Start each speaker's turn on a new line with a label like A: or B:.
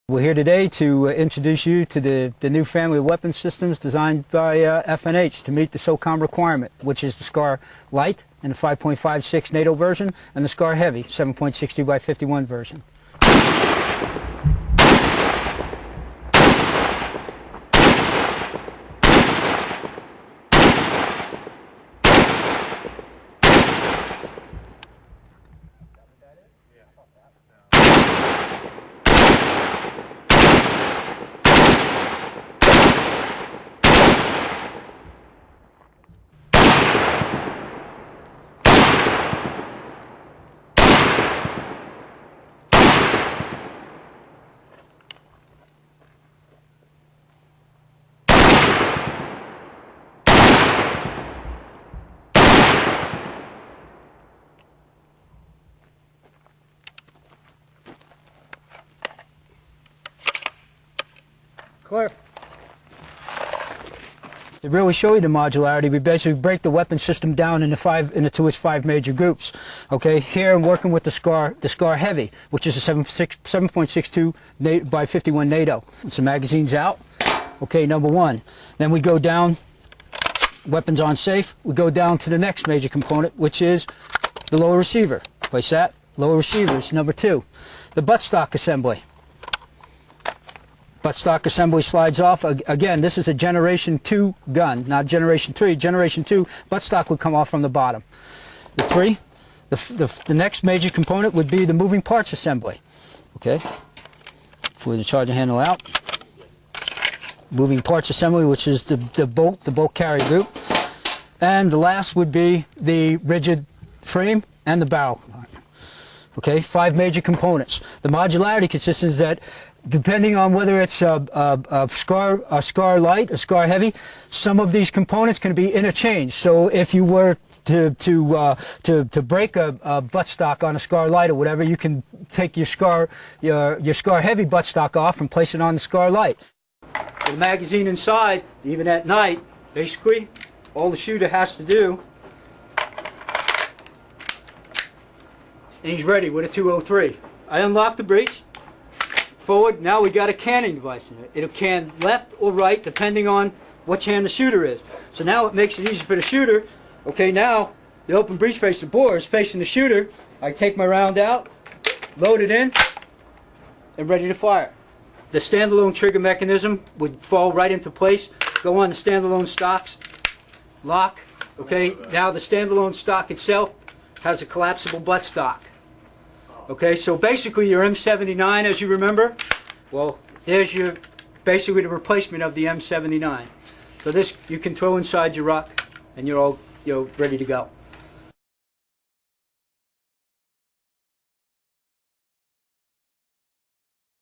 A: We're here today to introduce you to the new family of weapon systems designed by FNH to meet the SOCOM requirement, which is the SCAR Light in the 5.56 NATO version and the SCAR Heavy 7.62 by 51 version. Clear. To really show you the modularity, we basically break the weapon system down into its five major groups. Okay, here I'm working with the SCAR Heavy, which is a 7.62 by 51 NATO. And some magazines out. Okay, number one. Then we go down, weapons on safe. We go down to the next major component, which is the lower receiver. Place that. Lower receiver is number two. The buttstock assembly. Buttstock assembly slides off. Again, this is a Generation 2 gun, not Generation 3. Generation 2, buttstock would come off from the bottom. The next major component would be the moving parts assembly. Okay, for the charger handle out. Moving parts assembly, which is the bolt carry group. And the last would be the rigid frame and the barrel. Okay, five major components. The modularity consists is that depending on whether it's a SCAR Light, a SCAR Heavy, some of these components can be interchanged. So if you were to break a buttstock on a SCAR Light or whatever, you can take your SCAR Heavy buttstock off and place it on the SCAR Light. The magazine inside, even at night, basically all the shooter has to do, and he's ready with a 203. I unlock the breech. Forward, now we got a canning device in it. It'll can left or right depending on which hand the shooter is. So now it makes it easy for the shooter. Okay, now the open breech face, the bore is facing the shooter. I take my round out, load it in, and ready to fire. The standalone trigger mechanism would fall right into place, go on the standalone stocks, lock. Okay, now the standalone stock itself has a collapsible buttstock. Okay, so basically your M79, as you remember, well, there's basically the replacement of the M79. So this you can throw inside your ruck, and you're all ready to go.